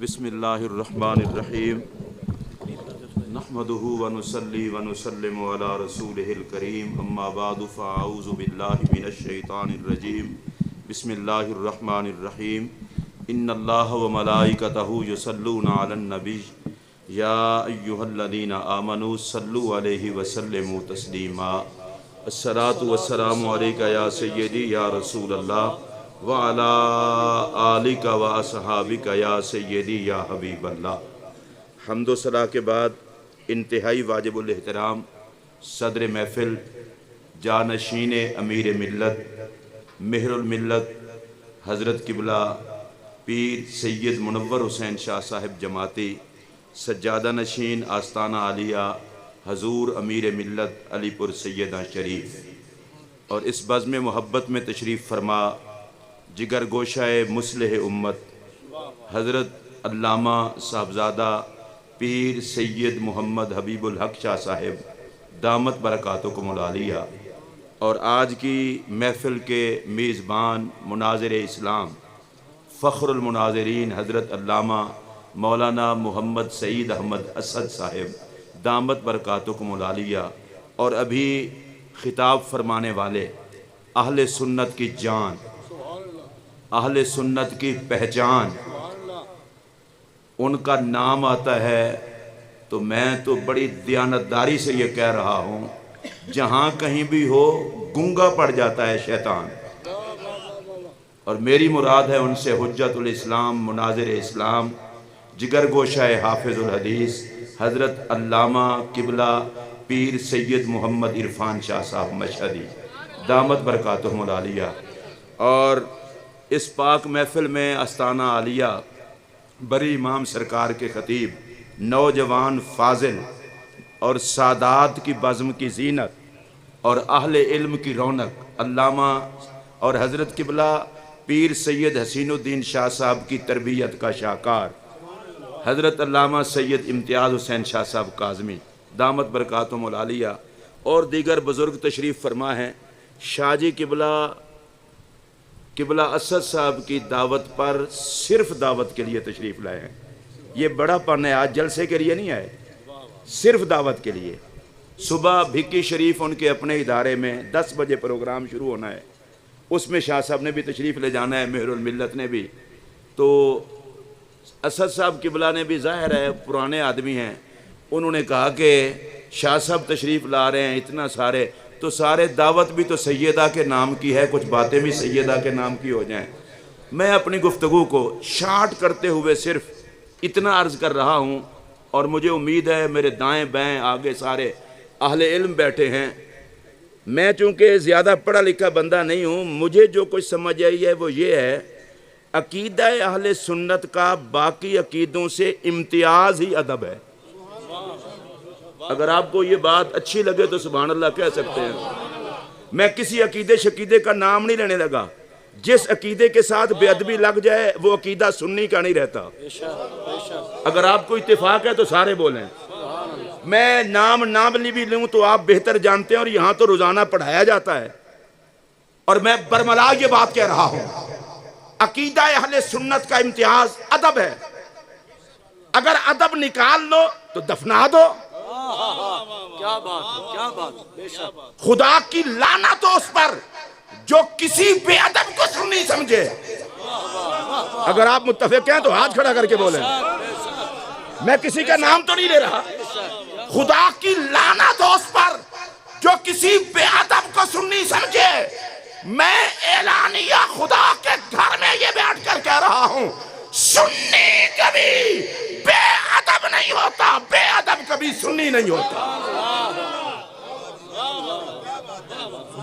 بسم اللہ الرحمن الرحیم نحمدہ ونصلی ونسلم علی رسولہ الکریم اما بعد فاعوذ باللہ من الشیطان الرجیم بسم اللہ الرحمن الرحیم ان اللہ وملائکتہ یصلون علی النبی یا ایہا الذین آمنوا صلوا علیہ وسلموا تسلیما الصلاۃ والسلام علیک یا سیدی یا رسول اللہ وعلی آلک و اصحابک یا سیدی یا حبیب اللہ۔ حمد و ثنا کے بعد انتہائی واجب الاحترام صدر محفل جانشین امیر ملت مہر الملت حضرت قبلہ پیر سید منور حسین شاہ صاحب جماعتی سجادہ نشین آستانہ عالیہ حضور امیر ملت علی پور سیدہ شریف اور اس بزم محبت میں تشریف فرما جگر گوشہ مصلح امت حضرت علامہ صاحبزادہ پیر سید محمد حبیب الحق شاہ صاحب دامت برکاتکم العالیہ اور آج کی محفل کے میزبان مناظر اسلام فخر المناظرین حضرت علامہ مولانا محمد سعید احمد اسد صاحب دامت برکاتکم العالیہ اور ابھی خطاب فرمانے والے اہل سنت کی جان اہل سنت کی پہچان ان کا نام آتا ہے تو میں تو بڑی دیانتداری سے یہ کہہ رہا ہوں جہاں کہیں بھی ہو گنگا پڑ جاتا ہے شیطان، اور میری مراد ہے ان سے حجت الاسلام مناظر اسلام جگر گوشہ حافظ الحدیث حضرت علامہ قبلہ پیر سید محمد عرفان شاہ صاحب مشہدی دامت برکاتہم العالیہ۔ اور اس پاک محفل میں آستانہ عالیہ بری امام سرکار کے خطیب نوجوان فاضل اور سادات کی بزم کی زینت اور اہل علم کی رونق علامہ اور حضرت قبلہ پیر سید حسین الدین شاہ صاحب کی تربیت کا شاہکار حضرت علامہ سید امتیاز حسین شاہ صاحب کاظمی دامت برکاتہم العالیہ اور دیگر بزرگ تشریف فرما ہیں۔ شاہ جی قبلہ اسد صاحب کی دعوت پر صرف دعوت کے لیے تشریف لائے ہیں، یہ بڑا پن ہے، آج جلسے کے لیے نہیں آئے، صرف دعوت کے لیے۔ صبح بھکی شریف ان کے اپنے ادارے میں 10 بجے پروگرام شروع ہونا ہے، اس میں شاہ صاحب نے بھی تشریف لے جانا ہے، مہر الملت نے بھی، تو اسد صاحب قبلہ نے بھی ظاہر ہے پرانے آدمی ہیں، انہوں نے کہا کہ شاہ صاحب تشریف لا رہے ہیں اتنا سارے تو سارے دعوت بھی تو سیدہ کے نام کی ہے، کچھ باتیں بھی سیدہ کے نام کی ہو جائیں۔ میں اپنی گفتگو کو شارٹ کرتے ہوئے صرف اتنا عرض کر رہا ہوں، اور مجھے امید ہے میرے دائیں بائیں آگے سارے اہل علم بیٹھے ہیں، میں چونکہ زیادہ پڑھا لکھا بندہ نہیں ہوں، مجھے جو کچھ سمجھ آئی ہے وہ یہ ہے عقیدہ اہل سنت کا باقی عقیدوں سے امتیاز ہی ادب ہے۔ اگر آپ کو یہ بات اچھی لگے تو سبحان اللہ کہہ سکتے ہیں، میں کسی عقیدے شقیدے کا نام نہیں لینے لگا، جس عقیدے کے ساتھ بے ادبی لگ جائے وہ عقیدہ سنی کا نہیں رہتا۔ اگر آپ کو اتفاق ہے تو سارے بولیں، میں نام بھی لوں تو آپ بہتر جانتے ہیں، اور یہاں تو روزانہ پڑھایا جاتا ہے، اور میں برملا یہ بات کہہ رہا ہوں عقیدہ اہل سنت کا امتیاز ادب ہے، اگر ادب نکال لو تو دفنا دو۔ کیا بات ہے، کیا بات ہے، بے شک۔ خدا کی لعنت ہو اس پر جو کسی بے ادب کو سنی سمجھے۔ اگر آپ متفق ہیں تو ہاتھ کھڑا کر کے بولیں، میں کسی کا نام تو نہیں لے رہا۔ خدا کی لعنت ہو اس پر جو کسی بے ادب کو سنی سمجھے۔ میں اعلانیہ خدا کے گھر میں یہ بیٹھ کر کہہ رہا ہوں سنی کبھی بے ادب نہیں ہوتا، بے ادب کبھی سنی نہیں ہوتا۔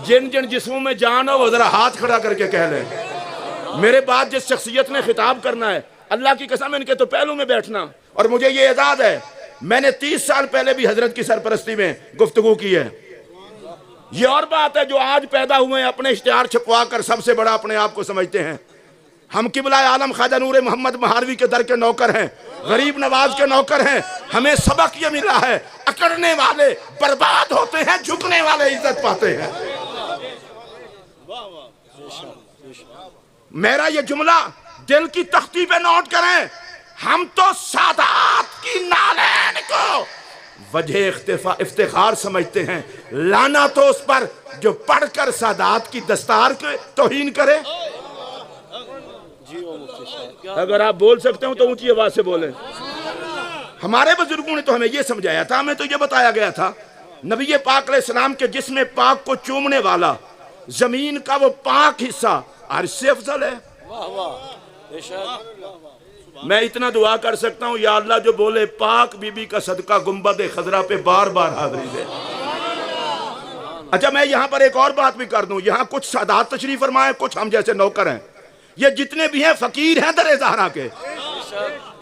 جن جن جسموں میں جان ہو وہ ذرا ہاتھ کھڑا کر کے کہہ لیں۔ میرے بعد جس شخصیت نے خطاب کرنا ہے اللہ کی قسم ان کے تو پہلو میں بیٹھنا، اور مجھے یہ اعزاز ہے میں نے 30 سال پہلے بھی حضرت کی سرپرستی میں گفتگو کی ہے۔ یہ اور بات ہے جو آج پیدا ہوئے ہیں اپنے اشتہار چھپوا کر سب سے بڑا اپنے آپ کو سمجھتے ہیں۔ ہم قبلہ عالم خواجہ نور محمد مہاروی کے در کے نوکر ہیں، غریب نواز کے نوکر ہیں۔ ہمیں سبق یہ ملا ہے اکڑنے والے برباد ہوتے ہیں، جھکنے والے عزت پاتے ہیں۔ میرا یہ جملہ دل کی تختی پہ نوٹ کریں، ہم تو سادات کی نالین کو وجہ افتخار سمجھتے ہیں، لانا تو اس پر جو پڑھ کر سادات کی دستار کے توہین کرے۔ اگر آپ بول سکتے ہو تو اونچی آواز سے بولیں۔ ہمارے بزرگوں نے تو ہمیں یہ سمجھایا تھا، ہمیں تو یہ بتایا گیا تھا نبی پاک علیہ السلام کے جسم پاک کو چومنے والا زمین کا وہ پاک حصہ عرش سے افضل ہے۔ میں اتنا دعا کر سکتا ہوں، یا اللہ جو بولے پاک بی بی کا صدقہ گنبد خضرا پہ بار بار حاضری دے۔ اچھا میں یہاں پر ایک اور بات بھی کر دوں، یہاں کچھ سادات تشریف فرمائے، کچھ ہم جیسے نوکر ہیں، یہ جتنے بھی ہیں فقیر ہیں در زہرا کے۔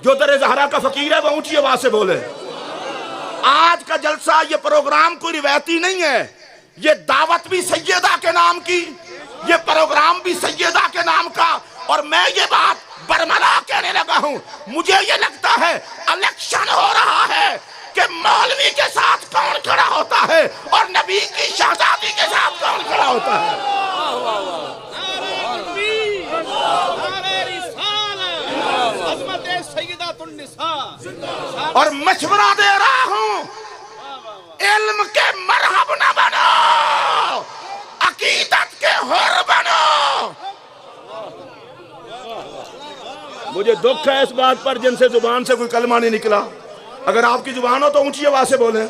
جو در زہرا کا فقیر ہے وہ اونچی آواز سے بولے۔ آج کا جلسہ یہ پروگرام کوئی روایتی نہیں ہے، یہ دعوت بھی سیدہ کے نام کی، یہ پروگرام بھی سیدہ کے نام کا، اور میں یہ بات برملا کہنے لگا ہوں، مجھے یہ لگتا ہے الیکشن ہو رہا ہے کہ مولوی کے ساتھ کون کھڑا ہوتا ہے اور نبی کی شہزادی کے ساتھ کون کھڑا ہوتا ہے۔ اور مشورہ دے رہا ہوں، علم کے مرہب نہ بنو، عقیدت کے حر بنو۔ مجھے دکھ ہے اس بات پر جن سے زبان سے کوئی کلمہ نہیں نکلا۔ اگر آپ کی زبان ہو تو اونچی آواز سے بولیں،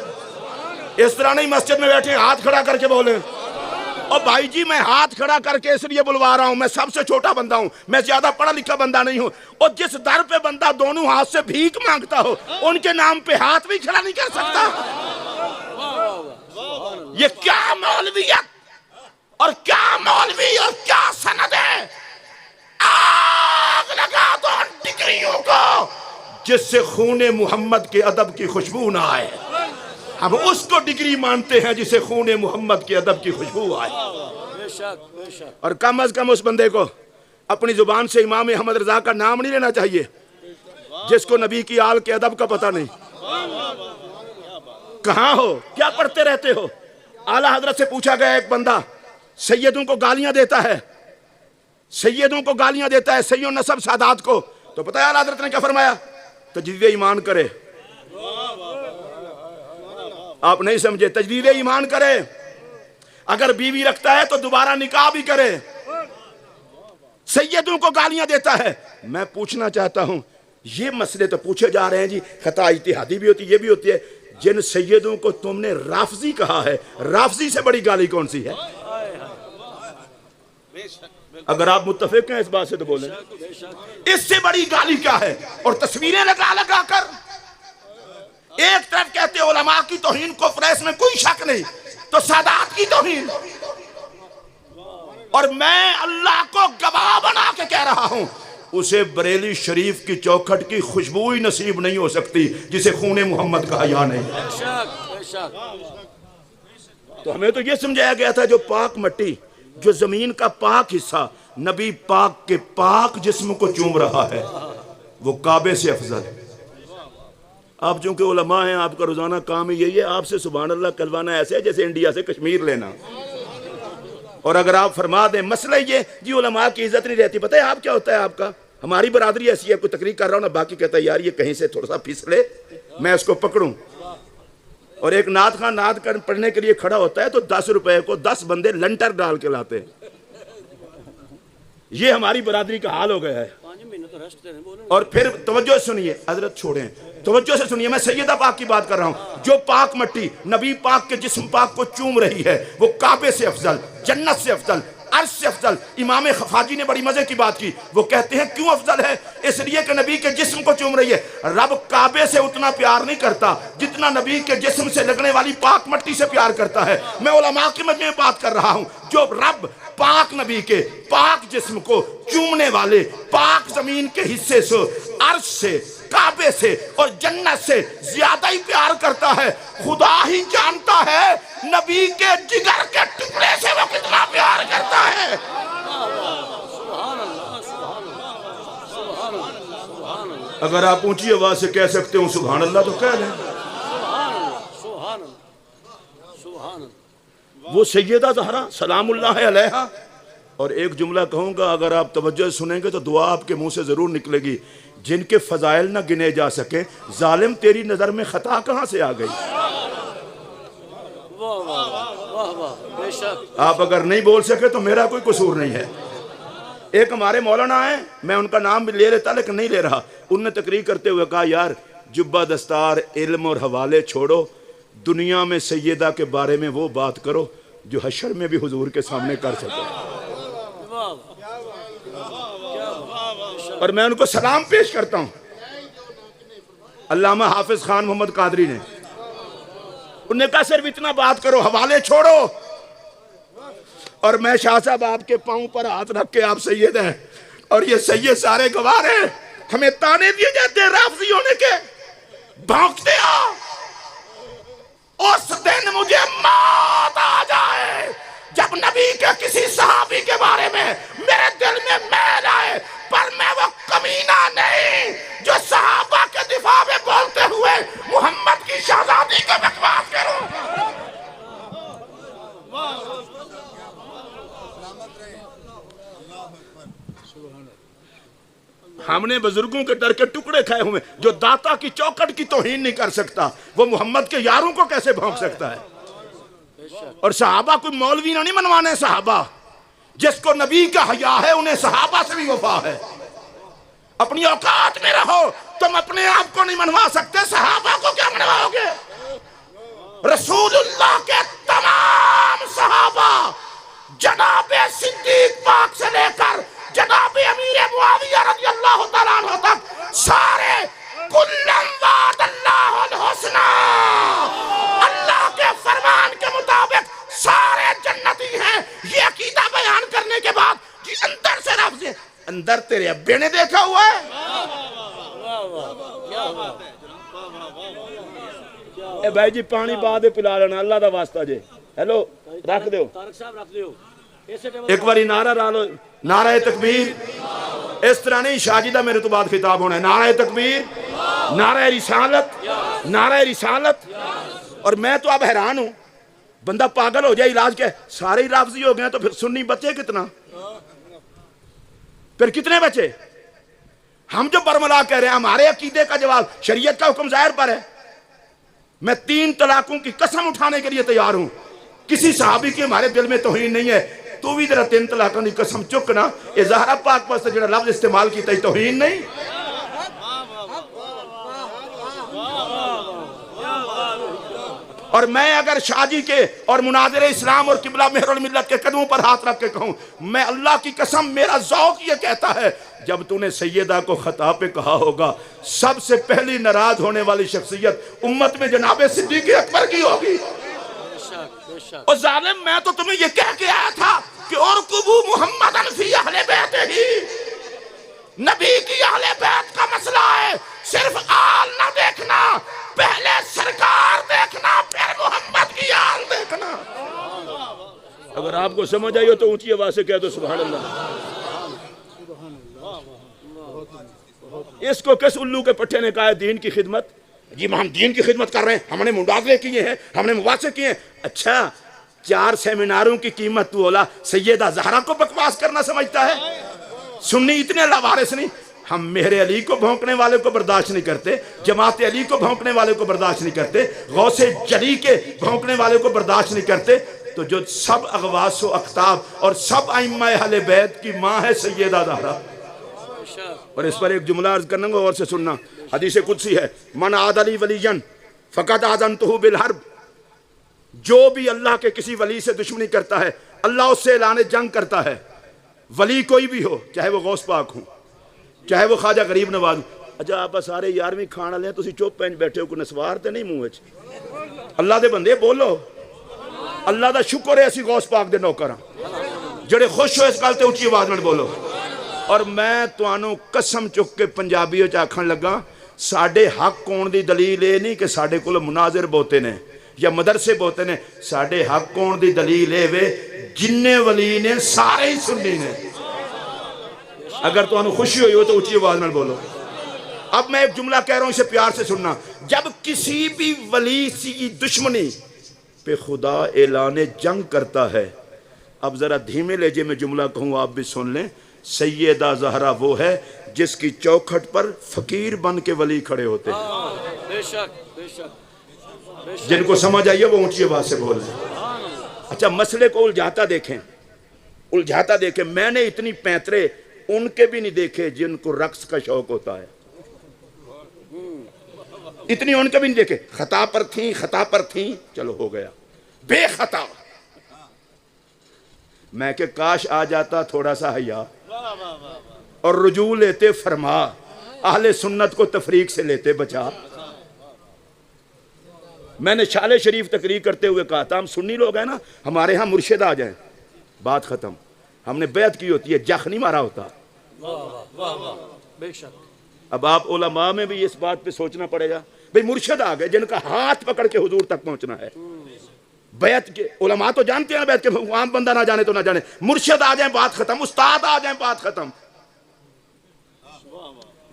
اس طرح نہیں مسجد میں بیٹھے ہاتھ کھڑا کر کے بولیں۔ اور بھائی جی میں ہاتھ کھڑا کر کے اس لیے بلوا رہا ہوں، میں سب سے چھوٹا بندہ ہوں، میں زیادہ پڑھا لکھا بندہ نہیں ہوں، اور جس در پہ بندہ دونوں ہاتھ سے بھیک مانگتا ہو ان کے نام پہ ہاتھ بھی کھڑا نہیں کر سکتا۔ یہ کیا مولویت اور کیا مولوی اور کیا سند ہے؟ آگ لگا دو ان ڈگریوں کو جس سے خون محمد کے ادب کی خوشبو نہ آئے۔ ہم اس کو ڈگری مانتے ہیں جسے خون محمد کے ادب کی خوشبو آئے۔ اور کم از کم اس بندے کو اپنی زبان سے امام احمد رضا کا نام نہیں لینا چاہیے جس کو نبی کی آل کے ادب کا پتہ نہیں۔ کہاں ہو؟ کیا پڑھتے رہتے ہو؟ اعلیٰ حضرت سے پوچھا گیا ایک بندہ سیدوں کو گالیاں دیتا ہے، سیدوں کو گالیاں دیتا ہے، سید نسب سادات کو، تو پتہ ہے اعلیٰ حضرت نے کیا فرمایا؟ تجدید ایمان کرے۔ آپ نہیں سمجھے، تجدید ایمان کرے، اگر بیوی رکھتا ہے تو دوبارہ نکاح بھی کرے۔ سیدوں کو گالیاں دیتا ہے۔ میں پوچھنا چاہتا ہوں، یہ مسئلے تو پوچھے جا رہے ہیں جی، خطا اجتہادی بھی ہوتی ہے، یہ بھی ہوتی ہے، جن سیدوں کو تم نے رافضی کہا ہے، رافضی سے بڑی گالی کون سی ہے؟ اگر آپ متفق ہیں اس بات سے تو بولیں، اس سے بڑی گالی کیا ہے؟ اور تصویریں لگا لگا کر ایک طرف کہتے علماء کی توہین کفر ہے، اس میں کوئی شک نہیں، تو سادات کی توہین۔ اور میں اللہ کو گواہ بنا کے کہہ رہا ہوں، اسے بریلی شریف کی چوکھٹ کی خوشبو ہی نصیب نہیں ہو سکتی جسے خون محمد کا حیا نہیں۔ تو ہمیں تو یہ سمجھایا گیا تھا جو پاک مٹی، جو زمین کا پاک حصہ نبی پاک کے پاک جسم کو چوم رہا ہے، وہ کعبے سے افضل ہے۔ آپ چونکہ علماء ہیں، آپ کا روزانہ کام ہی یہی ہے، آپ سے سبحان اللہ کلوانا ایسے ہے جیسے انڈیا سے کشمیر لینا۔ اور اگر آپ فرما دیں مسئلہ یہ جی علماء کی عزت نہیں رہتی، پتہ ہے آپ کیا ہوتا ہے آپ کا؟ ہماری برادری ایسی ہے، کوئی تقریر کر رہا ہوں نا، باقی کہتا ہے یار یہ کہیں سے تھوڑا سا پھسلے میں اس کو پکڑوں، اور ایک نعت خواں نعت پڑھنے کے لیے کھڑا ہوتا ہے تو 10 روپے کو 10 بندے لنٹر ڈال کے لاتے ہیں۔ یہ ہماری برادری کا حال ہو گیا ہے۔ اور پھر توجہ سنیے، حضرت چھوڑیں، توجہ سے سنیے، میں سیدہ پاک کی بات کر رہا ہوں، جو پاک مٹی نبی پاک کے جسم پاک کو چوم رہی ہے، وہ کعبے سے افضل، جنت سے افضل، عرش سے افضل۔ امام خفاجی نے بڑی مزے کی بات کی، وہ کہتے ہیں کیوں افضل ہے؟ اس لیے کہ نبی کے جسم کو چوم رہی ہے۔ رب کعبے سے اتنا پیار نہیں کرتا جتنا نبی کے جسم سے لگنے والی پاک مٹی سے پیار کرتا ہے۔ میں علماء کی مجمع میں بات کر رہا ہوں، جو رب پاک نبی کے پاک جسم کو چومنے والے پاک زمین کے حصے سے، عرش سے، کعبے سے اور جنت سے زیادہ ہی پیار کرتا ہے، خدا ہی جانتا ہے نبی کے جگر کے ٹکڑے سے وہ کتنا پیار کرتا ہے۔ اگر آپ اونچی آواز سے کہہ سکتے ہو سبحان اللہ تو کہہ لیں۔ وہ سیدہ زہرا سلام اللہ علیہا اور ایک جملہ کہوں گا، اگر آپ توجہ سے سنیں گے تو دعا آپ کے منہ سے ضرور نکلے گی. جن کے فضائل نہ گنے جا سکیں، ظالم تیری نظر میں خطا کہاں سے آ گئی؟ واہ واہ واہ واہ، بے شک. آپ اگر نہیں بول سکے تو میرا کوئی قصور نہیں ہے. ایک ہمارے مولانا ہیں، میں ان کا نام بھی لے لیتا لیکن نہیں لے رہا. انہوں نے تقریر کرتے ہوئے کہا، یار جبہ دستار علم اور حوالے چھوڑو، دنیا میں سیدہ کے بارے میں وہ بات کرو جو حشر میں بھی حضور کے سامنے کر سکو. اور میں ان کو سلام پیش کرتا ہوں. علامہ حافظ خان محمد قادری نے، انہوں نے کہا صرف اتنا بات کرو، حوالے چھوڑو. اور میں شاہ صاحب آپ کے پاؤں پر ہاتھ رکھ کے، آپ سید ہیں اور یہ سید سارے گوار ہیں، ہمیں تانے دیے جاتے ہیں رافضی ہونے کے، بھونکتے ہو. اس دن مجھے موت آ جائے جب نبی کے کسی صحابی کے بارے میں میرے دل میں میل آئے، پر میں وہ کمینہ نہیں جو صحابہ کے دفاع میں بولتے ہوئے محمد کی شہزادی کا بکواس کروں. ہم نے بزرگوں کے در کے ٹکڑے کھائے ہوئے. جو داتا کی چوکٹ کی توہین نہیں کر سکتا، وہ محمد کے یاروں کو کیسے بھونک سکتا ہے؟ اور صحابہ کوئی مولوی نہیں منوانے. صحابہ جس کو نبی کا حیا ہے، انہیں صحابہ سے بھی وفا ہے. اپنی اوقات میں رہو. تم اپنے آپ کو نہیں منوا سکتے، صحابہ کو کیا منواؤ گے؟ رسول اللہ کے تمام صحابہ، جناب صدیق پاک سے لے کر جناب امیر معاویہ رضی اللہ تعالیٰ عنہ تک، سارے کلم وعد اللہ الحسنہ، اللہ کے فرمان کے مطابق سارے جنتی ہیں. یہ عقیدہ بیان کرنے کے بعد جی اندر سے لفظ ہے، اندر تیرے ابے نے دیکھا ہوا ہے. اے بھائی جی پانی بعد پلا لینا، اللہ دا واسطہ جے. ہیلو رکھ دیو، طارق صاحب رکھ دیو. ایک باری نعرہ رالو، نعرہ تکبیر. اس طرح نہیں شاجدہ میرے تو بعد خطاب ہونا ہے. نعرہ تکبیر، نعرہ رسالت، نعرہ رسالت. اور میں تو اب حیران ہوں، بندہ پاگل ہو جائے علاج کے. سارے ہی رافضی ہو گئے تو پھر سنی بچے کتنا؟ پھر کتنے بچے؟ ہم جو برملا کہہ رہے ہیں، ہمارے عقیدے کا جواب شریعت کا حکم ظاہر پر ہے. میں 3 طلاقوں کی قسم اٹھانے کے لیے تیار ہوں. کسی صحابی کی ہمارے دل میں توہین نہیں ہے. تو بھی ذرا 3 طلاقوں کی قسم چکنا. یہ زہرا پاک پاس جڑا لفظ استعمال کیتا ہے توہین نہیں. اور میں اگر شاہ جی کے اور مناظر اسلام اور قبلہ مہر الملت کے قدموں پر ہاتھ رکھ کے کہوں، میں اللہ کی قسم میرا ذوق یہ کہتا ہے، جب تو نے سیدہ کو خطا پہ کہا ہوگا، سب سے پہلی ناراض ہونے والی شخصیت امت میں جناب صدیق اکبر کی ہوگی. اور ظالم، میں تو تمہیں یہ کہہ کے آیا تھا کہ ارکبوا محمدًا فی اہل بیتہ ہی. نبی کی اہل بیت کا مسئلہ ہے، صرف آل نہ دیکھنا، پہلے سرکار دیکھنا، پھر محمد کی آل دیکھنا. اگر آپ کو سمجھ آئی ہو تو اونچی آواز سے کہہ دو سبحان اللہ. اس کو کس الو کے پٹھے نے کہا ہے دین کی خدمت؟ جی ہم دین کی خدمت کر رہے ہیں، ہم نے مناظرے کیے ہیں، ہم نے مباحثے کیے ہیں. اچھا 4 سیمیناروں کی قیمت تو اولا سیدہ زہرا کو بکواس کرنا سمجھتا ہے؟ سنی اتنے لاوارث نہیں. ہم مہر علی کو بھونکنے والے کو برداشت نہیں کرتے، جماعت علی کو بھونکنے والے کو برداشت نہیں کرتے، غوث جلی کے بھونکنے والے کو برداشت نہیں کرتے. تو جو سب اغواس و اقطاب اور سب ائمہ اہل بیت کی ماں ہے سیدہ زہرا. اور اس پر ایک جملہ عرض کرنا گا، اور سے سننا. حدیث قدسی ہے، من عاد لی ولیًا فقد آذنتہ بالحرب. جو بھی اللہ کے کسی ولی سے دشمنی کرتا ہے، اللہ اس سے اعلان جنگ کرتا ہے. ولی کوئی بھی ہو، چاہے وہ غوث پاک ہوں، چاہے وہ خواجہ غریب نواز ہوں. اچھا آپ سارے 11ویں کھان والے ہیں، تسی چپ پینچ بیٹھے ہو، کوئی نسوار تے نہیں منہ وچ؟ اللہ دے بندے بولو. اللہ دا شکر ہے اسی غوث پاک دے نوکر ہاں جڑے خوش ہو اس گل تے اونچی آواز نال بولو. اور میں تانوں قسم چک کے پنجابی وچ آکھن لگا، ساڈے حق ہون دی دلیل اے نہیں کہ ساڈے کول مناظر بہتے نے یا مدرسے بہتے نے. ساڈے حق ہون دی دلیل اے وے جننے ولی نے سارے ہی سنی نے. اگر تانوں خوشی ہوئی ہو تو اونچی آواز نال بولو. اب میں ایک جملہ کہہ رہا ہوں، اسے پیار سے سننا. جب کسی بھی ولی کی دشمنی پہ خدا اعلان جنگ کرتا ہے اب ذرا دھیمے لہجے میں جملہ کہوں آپ بھی سن لیں، سیدہ زہرا وہ ہے جس کی چوکھٹ پر فقیر بن کے ولی کھڑے ہوتے ہیں۔ بے شک بے شک بے شک۔ جن کو سمجھ آئیے وہ اونچی آواز سے بول رہے ہیں۔ اچھا مسئلے کو الجھاتا دیکھیں، میں نے اتنی پینترے ان کے بھی نہیں دیکھے جن کو رقص کا شوق ہوتا ہے، اتنی ان کے بھی نہیں دیکھے، خطا پر تھیں چلو ہو گیا، بے خطا۔ میں کہ کاش آ جاتا تھوڑا سا حیا اور رجوع لیتے فرما، اہل سنت کو تفریق سے لیتے بچا۔ میں نے شالے شریف تقریر کرتے ہوئے کہا تھا ہم سنی لوگ ہیں نا، ہمارے ہاں مرشد آ جائیں بات ختم، ہم نے بیعت کی ہوتی ہے، جخ نہیں مارا ہوتا۔ بے شک۔ اب آپ علماء میں بھی اس بات پہ سوچنا پڑے گا، بھئی مرشد آ گئے جن کا ہاتھ پکڑ کے حضور تک پہنچنا ہے، بیعت کے علماء تو جانتے ہیں بیعت کے، عام بندہ نہ جانے تو نہ جانے، مرشد آ جائیں بات ختم، استاد آ جائیں بات ختم۔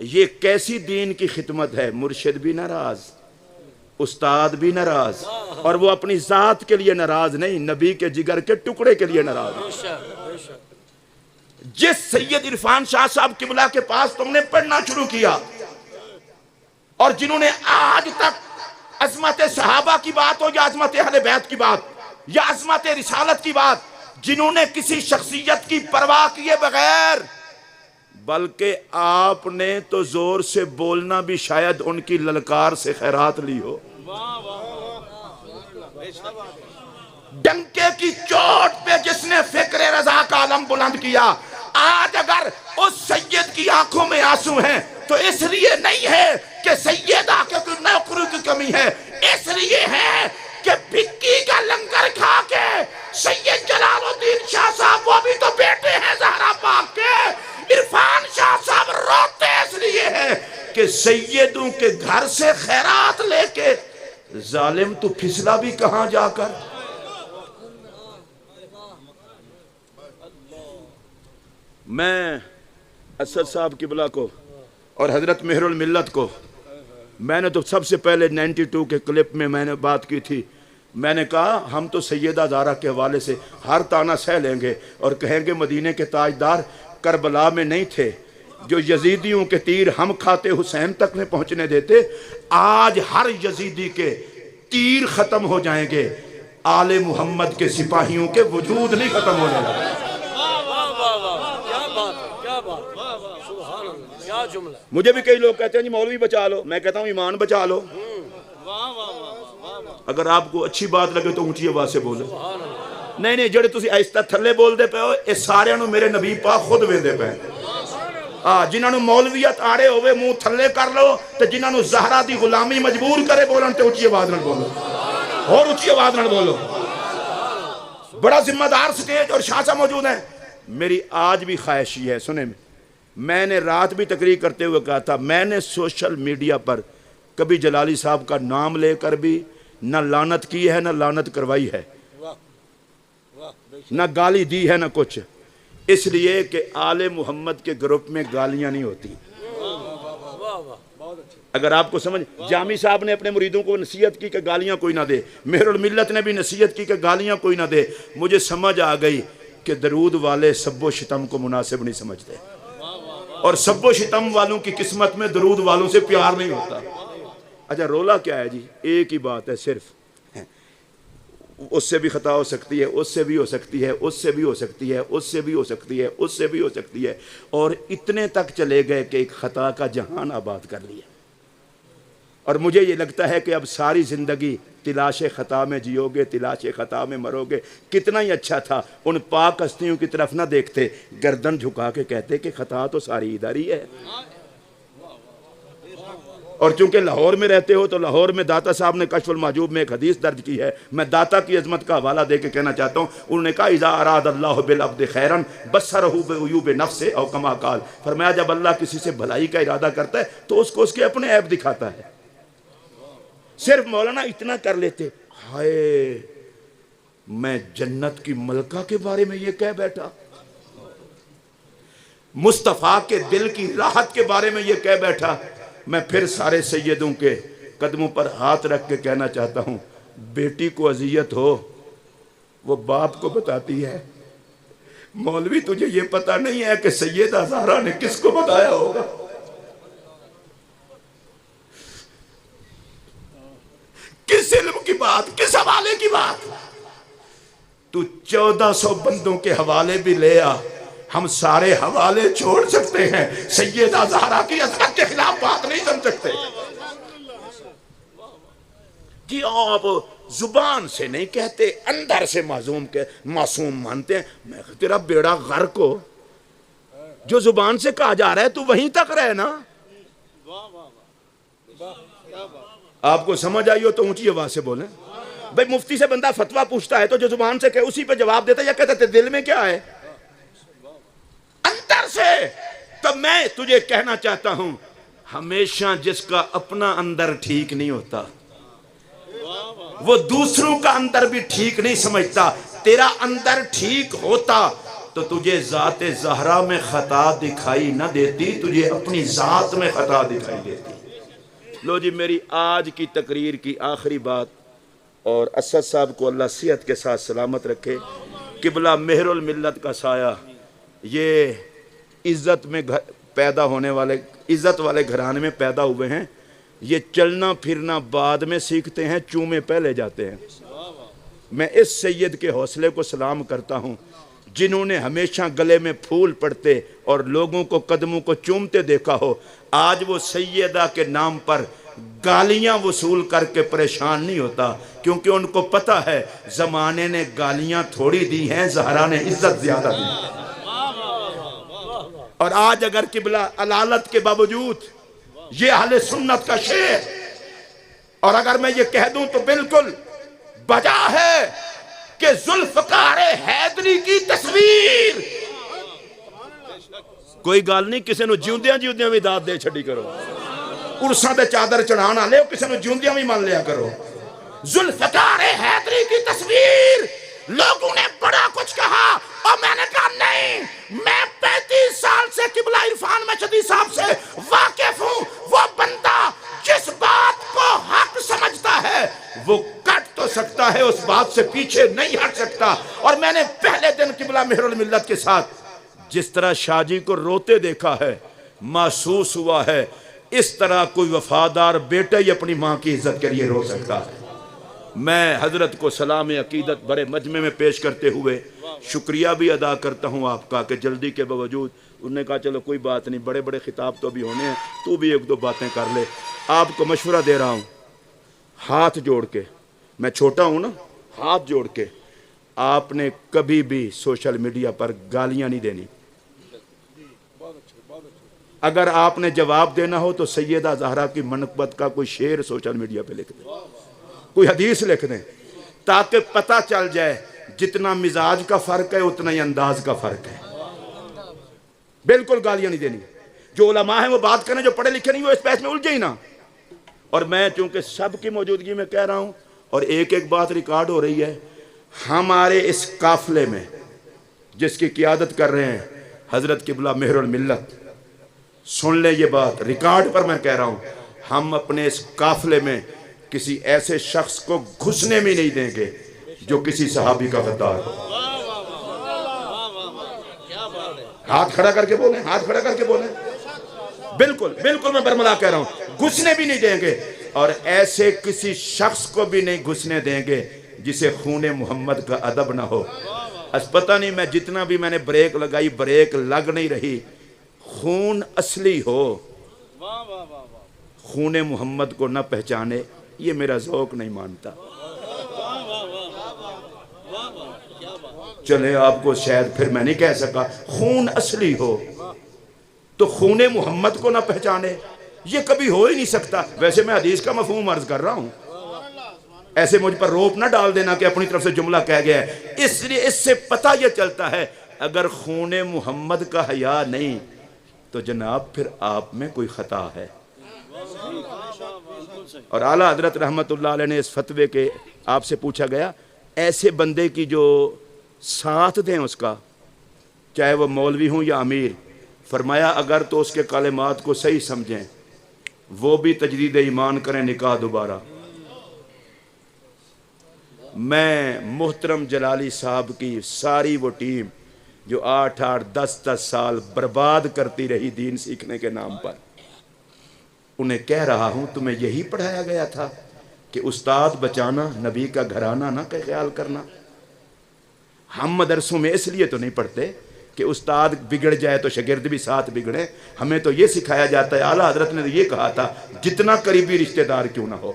یہ کیسی دین کی خدمت ہے، مرشد بھی ناراض، استاد بھی ناراض، اور وہ اپنی ذات کے لیے ناراض نہیں، نبی کے جگر کے ٹکڑے کے لیے ناراض۔ جس سید عرفان شاہ صاحب قبلہ کے پاس تم نے پڑھنا شروع کیا اور جنہوں نے آج تک عظمت صحابہ کی بات ہو یا عظمت اہل بیت کی بات یا عظمت رسالت کی بات، جنہوں نے کسی شخصیت کی پرواہ کیے بغیر، بلکہ آپ نے تو زور سے بولنا بھی شاید ان کی للکار سے خیرات لی ہو، ڈنکے کی چوٹ پہ جس نے فکر رضا کا علم بلند کیا، آج اگر اس سید کی آنکھوں میں آنسو ہیں تو اس لیے نہیں ہے کہ سیدہ کے کوئی نوکری کی کمی ہے، اس لیے ہے کہ بھکی کا لنگر کھا کے سید جلال الدین شاہ صاحب وہ بھی تو بیٹے ہیں زہرا پاک کے، عرفان شاہ صاحب روتے اس لیے ہے کہ سیدوں کے گھر سے خیرات لے کے ظالم تو پھسلا بھی کہاں جا کر۔ میں اسد صاحب قبلہ کو اور حضرت مہر الملت کو، میں نے تو سب سے پہلے 92 کے کلپ میں میں نے بات کی تھی، میں نے کہا ہم تو سیدہ زہرا کے حوالے سے ہر تانا سہ لیں گے اور کہیں گے مدینے کے تاجدار کربلا میں نہیں تھے، جو یزیدیوں کے تیر ہم کھاتے حسین تک نہیں پہنچنے دیتے، آج ہر یزیدی کے تیر ختم ہو جائیں گے، آل محمد کے سپاہیوں کے وجود نہیں ختم ہونے لگے۔ مجھے بھی کئی لوگ کہتے ہیں جی مولوی بچا لو، میں کہتا ہوں ایمان بچا لو۔ اگر آپ کو اچھی بات لگے تو اونچی آواز سے بولے، نہیں جڑے تسی آہستہ تھلے بول دے پے ہو، اس سارے انہوں میرے نبی پاک خود ویندے پے، جنہاں نو مولویت آڑے ہوئے منہ تھلے کر لو، تو جنہاں نو زہرا دی غلامی مجبور کرے بولن تے اونچی آواز نہ بولو، اور اونچی آواز نہ بولو۔ بڑا ذمہ دار سٹیج اور شاہ صاحب موجود ہیں۔ میری آج بھی خواہش یہ ہے، سنیں میں نے رات بھی تقریر کرتے ہوئے کہا تھا، میں نے سوشل میڈیا پر کبھی جلالی صاحب کا نام لے کر بھی نہ لعنت کی ہے نہ لعنت کروائی ہے، نہ گالی دی ہے نہ کچھ، اس لیے کہ آل محمد کے گروپ میں گالیاں نہیں ہوتی۔ اگر آپ کو سمجھ، جامی صاحب نے اپنے مریدوں کو نصیحت کی کہ گالیاں کوئی نہ دے، مہر الملت نے بھی نصیحت کی کہ گالیاں کوئی نہ دے، مجھے سمجھ آ گئی کہ درود والے سب و شتم کو مناسب نہیں سمجھتے، اور سب و شتم والوں کی قسمت میں درود والوں سے پیار نہیں ہوتا۔ اچھا رولا کیا ہے جی؟ ایک ہی بات ہے صرف، اس سے بھی خطا ہو سکتی ہے، اس سے بھی ہو سکتی ہے، اس سے بھی ہو سکتی ہے، اس سے بھی ہو سکتی ہے، اس سے بھی ہو سکتی ہے، اور اتنے تک چلے گئے کہ ایک خطا کا جہان آباد کر لیا۔ اور مجھے یہ لگتا ہے کہ اب ساری زندگی تلاش خطا میں جیو گے، تلاش خطا میں مرو گے۔ کتنا ہی اچھا تھا ان پاک ہستیوں کی طرف نہ دیکھتے، گردن جھکا کے کہتے کہ خطا تو ساری ادھر ہی ہے۔ اور چونکہ لاہور میں رہتے ہو تو لاہور میں داتا صاحب نے کشف المحجوب میں ایک حدیث درج کی ہے، میں داتا کی عظمت کا حوالہ دے کے کہنا چاہتا ہوں، انہوں نے کہا اذا اراد اللہ بالعبد خیرا بصرہ بعیوب نفسہ او کما قال، فرمایا جب اللہ کسی سے بھلائی کا ارادہ کرتا ہے تو اس کو اس کے اپنے عیب دکھاتا ہے۔ صرف مولانا اتنا کر لیتے، ہائے میں جنت کی ملکہ کے بارے میں یہ کہہ بیٹھا، مصطفیٰ کے دل کی راحت کے بارے میں یہ کہہ بیٹھا، میں پھر سارے سیدوں کے قدموں پر ہاتھ رکھ کے کہنا چاہتا ہوں، بیٹی کو اذیت ہو وہ باپ کو بتاتی ہے، مولوی تجھے یہ پتہ نہیں ہے کہ سیدہ زہرا نے کس کو بتایا ہوگا؟ کس علم کی بات، کس حوالے کی بات؟ تو 1400 بندوں کے حوالے بھی لے آ، ہم سارے حوالے چھوڑ سکتے ہیں، سیدہ زہرا کی عظمت کے خلاف بات نہیں سن سکتے۔ جی آپ زبان سے نہیں کہتے، اندر سے معصوم مانتے ہیں۔ میں کہا تیرا بیڑا غرق ہو، جو زبان سے کہا جا رہا ہے تو وہیں تک رہے نا۔ آپ کو سمجھ آئی ہو تو اونچی آواز سے بولیں۔ بھئی مفتی سے بندہ فتویٰ پوچھتا ہے تو جو زبان سے کہے اسی پہ جواب دیتا ہے، یا کہتا ہے دل میں کیا ہے؟ اندر سے۔ تو میں تجھے کہنا چاہتا ہوں، ہمیشہ جس کا اپنا اندر ٹھیک نہیں ہوتا وہ دوسروں کا اندر بھی ٹھیک نہیں سمجھتا۔ تیرا اندر ٹھیک ہوتا تو تجھے ذات زہرا میں خطا دکھائی نہ دیتی، تجھے اپنی ذات میں خطا دکھائی دیتی۔ لو جی، میری آج کی تقریر کی آخری بات، اور اسد صاحب کو اللہ صحت کے ساتھ سلامت رکھے، قبلہ مہر الملت کا سایہ، یہ عزت میں پیدا ہونے والے، عزت والے گھرانے میں پیدا ہوئے ہیں۔ یہ چلنا پھرنا بعد میں سیکھتے ہیں، چومے پہلے جاتے ہیں۔ میں اس سید کے حوصلے کو سلام کرتا ہوں جنہوں نے ہمیشہ گلے میں پھول پڑتے اور لوگوں کو قدموں کو چومتے دیکھا ہو۔ آج وہ سیدہ کے نام پر گالیاں وصول کر کے پریشان نہیں ہوتا، کیونکہ ان کو پتہ ہے زمانے نے گالیاں تھوڑی دی ہیں، زہرا نے عزت زیادہ دی۔ اور آج اگر قبلہ علالت کے باوجود یہ اہل سنت کا شعر، اور اگر میں یہ کہہ دوں تو بالکل بجا ہے کہ ذوالفقار حیدری کی تصویر، کوئی گال نہیں کسی نو جیوندیاں بھی داد دے چھڑی کرو، عرصاں تے چادر چڑھانا لے کسی نو جیوندیاں بھی مان لیا کرو۔ ذوالفقار حیدری کی تصویر، لوگوں نے بڑا کچھ کہا اور میں نے کہا نہیں، میں 35 سال سے قبلہ عرفان مشہدی صاحب سے واقف ہوں۔ وہ بندہ جس بات کو حق سمجھتا ہے وہ کٹ تو سکتا ہے، اس بات سے پیچھے نہیں ہٹ سکتا۔ اور میں نے پہلے دن قبلہ مہر الملت کے ساتھ جس طرح شاہ جی کو روتے دیکھا ہے، محسوس ہوا ہے اس طرح کوئی وفادار بیٹا ہی اپنی ماں کی عزت کے لیے رو سکتا ہے۔ میں حضرت کو سلام عقیدت بڑے مجمع میں پیش کرتے ہوئے شکریہ بھی ادا کرتا ہوں آپ کا کہ جلدی کے باوجود انہوں نے کہا چلو کوئی بات نہیں، بڑے بڑے خطاب تو بھی ہونے ہیں، تو بھی ایک دو باتیں کر لے۔ آپ کو مشورہ دے رہا ہوں، ہاتھ جوڑ کے، میں چھوٹا ہوں نا، ہاتھ جوڑ کے آپ نے کبھی بھی سوشل میڈیا پر گالیاں نہیں دینی۔ اگر آپ نے جواب دینا ہو تو سیدہ زہرا کی منقبت کا کوئی شعر سوشل میڈیا پہ لکھ دیں، کوئی حدیث لکھ دیں، تاکہ پتہ چل جائے جتنا مزاج کا فرق ہے اتنا ہی انداز کا فرق ہے۔ بالکل گالیاں نہیں دینی۔ جو علماء ہیں وہ بات کریں، جو پڑھے لکھے نہیں وہ اس بحث میں الجھے ہی نہ۔ اور میں چونکہ سب کی موجودگی میں کہہ رہا ہوں اور ایک ایک بات ریکارڈ ہو رہی ہے، ہمارے اس قافلے میں جس کی قیادت کر رہے ہیں حضرت قبلہ مہر الملت، سن لیں یہ بات، ریکارڈ پر میں کہہ رہا ہوں، ہم اپنے اس قافلے میں کسی ایسے شخص کو گھسنے بھی نہیں دیں گے جو کسی صحابی کا غدار ہو۔ ہاتھ کھڑا کر کے بولیں، ہاتھ کھڑا کر کے بولیں۔ بالکل بالکل میں برملا کہہ رہا ہوں، گھسنے بھی نہیں دیں گے، اور ایسے کسی شخص کو بھی نہیں گھسنے دیں گے جسے خون محمد کا ادب نہ ہو۔ اس پتہ نہیں میں جتنا بھی میں نے بریک لگائی، بریک لگ نہیں رہی۔ خون اصلی ہو، خون محمد کو نہ پہچانے، یہ میرا ذوق نہیں مانتا۔ چلے آپ کو شاید پھر میں نہیں کہہ سکا، خون اصلی ہو تو خون محمد کو نہ پہچانے، یہ کبھی ہو ہی نہیں سکتا۔ ویسے میں حدیث کا مفہوم عرض کر رہا ہوں، ایسے مجھ پر روپ نہ ڈال دینا کہ اپنی طرف سے جملہ کہہ گیا ہے۔ اس لیے اس سے پتہ یہ چلتا ہے اگر خون محمد کا حیا نہیں تو جناب پھر آپ میں کوئی خطا ہے۔ اور اعلیٰ حضرت رحمت اللہ علیہ نے اس فتوے کے آپ سے پوچھا گیا ایسے بندے کی جو ساتھ دیں اس کا، چاہے وہ مولوی ہوں یا امیر، فرمایا اگر تو اس کے کلمات کو صحیح سمجھیں، وہ بھی تجدید ایمان کریں، نکاح دوبارہ۔ میں محترم جلالی صاحب کی ساری وہ ٹیم جو 8-8 10-10 سال برباد کرتی رہی دین سیکھنے کے نام پر، انہیں کہہ رہا ہوں تمہیں یہی پڑھایا گیا تھا کہ استاد بچانا، نبی کا گھرانہ نہ کہ خیال کرنا؟ ہم مدرسوں میں اس لیے تو نہیں پڑھتے کہ استاد بگڑ جائے تو شاگرد بھی ساتھ بگڑے، ہمیں تو یہ سکھایا جاتا ہے، اعلیٰ حضرت نے تو یہ کہا تھا جتنا قریبی رشتہ دار کیوں نہ ہو،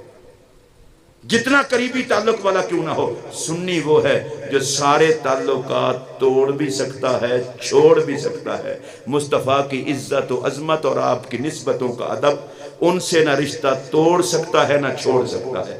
جتنا قریبی تعلق والا کیوں نہ ہو، سنی وہ ہے جو سارے تعلقات توڑ بھی سکتا ہے، چھوڑ بھی سکتا ہے۔ مصطفیٰ کی عزت و عظمت اور آپ کی نسبتوں کا ادب، ان سے نہ رشتہ توڑ سکتا ہے نہ چھوڑ سکتا ہے۔